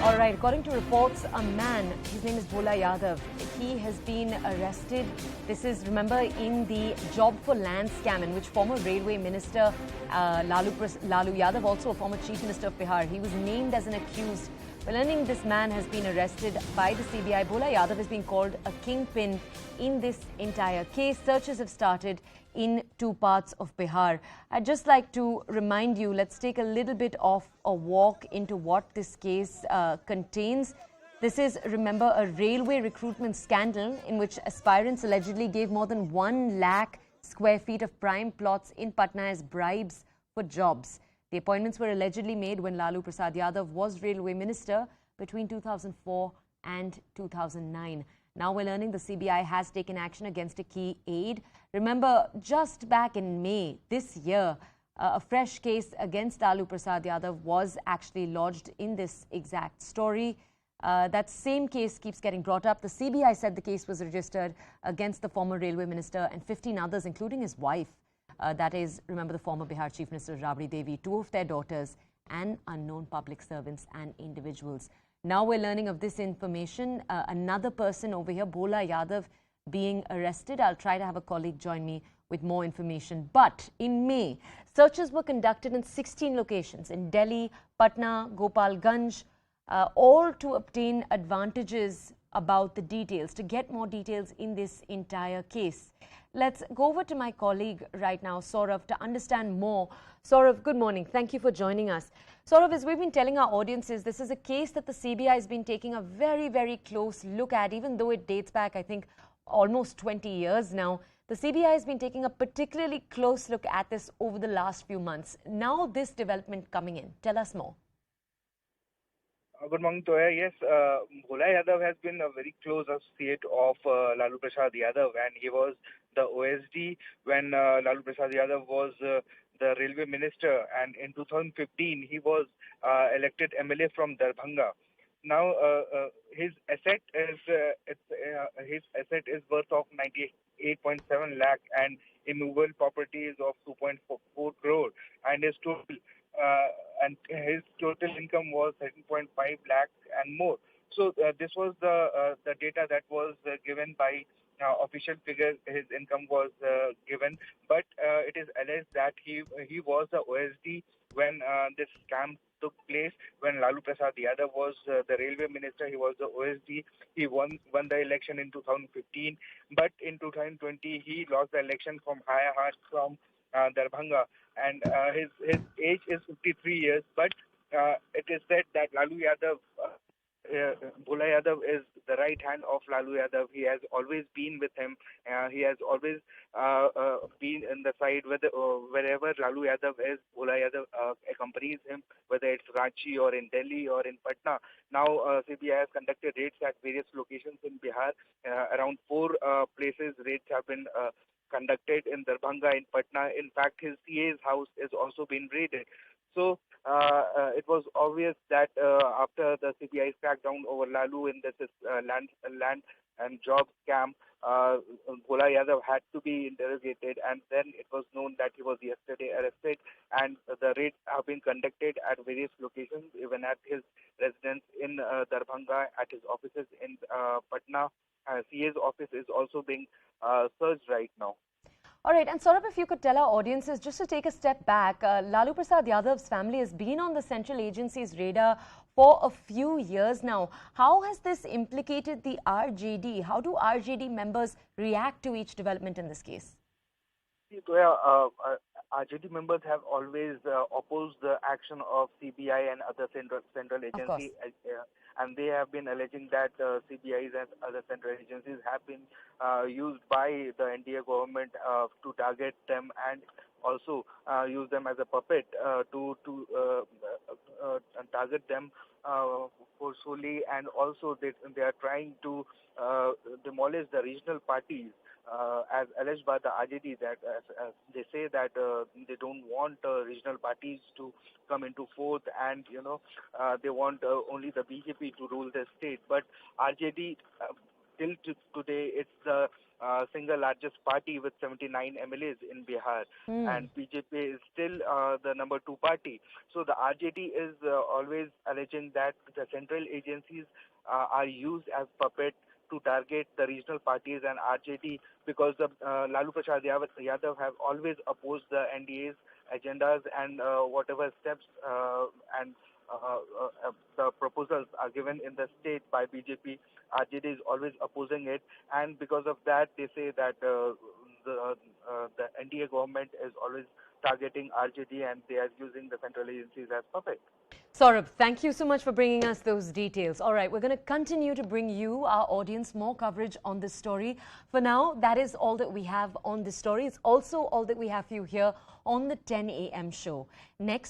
All right, according to reports, a man, his name is Bhola Yadav, he has been arrested. This is, remember, in the job for land scam in which former railway minister Lalu Yadav, also a former chief minister of Bihar, he was named as an accused. We're learning this man has been arrested by the CBI. Bhola Yadav is being called a kingpin in this entire case. Searches have started in two parts of Bihar. I'd just like to remind you, let's take a little bit of a walk into what this case contains. This is, remember, a railway recruitment scandal in which aspirants allegedly gave more than 1 lakh square feet of prime plots in Patna as bribes for jobs. The appointments were allegedly made when Lalu Prasad Yadav was railway minister between 2004 and 2009. Now we're learning the CBI has taken action against a key aide. Remember, just back in May this year, a fresh case against Lalu Prasad Yadav was actually lodged in this exact story. That same case keeps getting brought up. The CBI said the case was registered against the former railway minister and 15 others, including his wife. That is, remember, the former Bihar Chief Minister Rabri Devi, 2 of their daughters, and unknown public servants and individuals. Now we're learning of this information. Another person over here, Bhola Yadav, being arrested. I'll try to have a colleague join me with more information. But in May, searches were conducted in 16 locations in Delhi, Patna, Gopalganj, all to obtain advantages about the details, to get more details in this entire case. Let's go over to my colleague right now, Saurav, to understand more. Saurav, good morning. Thank you for joining us. Saurav, as we've been telling our audiences, this is a case that the CBI has been taking a very, very close look at, even though it dates back, I think, almost 20 years now. The CBI has been taking a particularly close look at this over the last few months. Now this development coming in. Tell us more. Good morning, Toya. Yes, Bhola Yadav has been a very close associate of Lalu Prasad Yadav, and he was the OSD when Lalu Prasad Yadav was the railway minister, and in 2015 he was elected MLA from Darbhanga. Now his asset is worth of 98.7 lakh and immovable properties of 2.4 crore, and his total income was 13.5 lakh and more. So this was the data that was given by official figures. His income was given, but it is alleged that he was the OSD when this scam took place. When Lalu Prasad Yadav was the railway minister, he was the OSD. He won the election in 2015, but in 2020 he lost the election from from Darbhanga, and his age is 53 years. But it is said that Lalu Yadav, Bhola Yadav, is the right hand of Lalu Yadav. He has always been with him. He has always been in the side wherever Lalu Yadav is. Bhola Yadav accompanies him, whether it's Ranchi or in Delhi or in Patna. Now CBI has conducted raids at various locations in Bihar. Around 4 places raids have been conducted in Darbhanga, in Patna. In fact, his CA's house is also been raided. So it was obvious that after the CBI's crackdown over Lalu in this land and job scam, Bhola Yadav had to be interrogated, and then it was known that he was yesterday arrested, and the raids have been conducted at various locations, even at his residence in Darbhanga, at his offices in Patna. CA's office is also being searched right now. All right, and Saurabh, if you could tell our audiences, just to take a step back, Lalu Prasad Yadav's family has been on the central agency's radar for a few years now. How has this implicated the RJD? How do RJD members react to each development in this case? RJD members have always opposed the action of CBI and other central agencies, and they have been alleging that CBIs and other central agencies have been used by the NDA government to target them, and also use them as a puppet to target them forcefully, and also they are trying to demolish the regional parties. As alleged by the RJD, that they say that they don't want regional parties to come into force, and they want only the BJP to rule the state. But RJD till today, it's the single largest party with 79 MLAs in Bihar, and BJP is still the number 2 party. So the RJD is always alleging that the central agencies are used as puppet to target the regional parties and RJD, because the Lalu Prasad Yadav have always opposed the NDA's agendas and whatever steps and the proposals are given in the state by BJP. RJD is always opposing it, and because of that, they say that the NDA government is always targeting RJD and they are using the central agencies as puppet. Saurabh, thank you so much for bringing us those details. All right, we're going to continue to bring you, our audience, more coverage on this story. For now, that is all that we have on this story. It's also all that we have for you here on the 10 a.m. show. Next.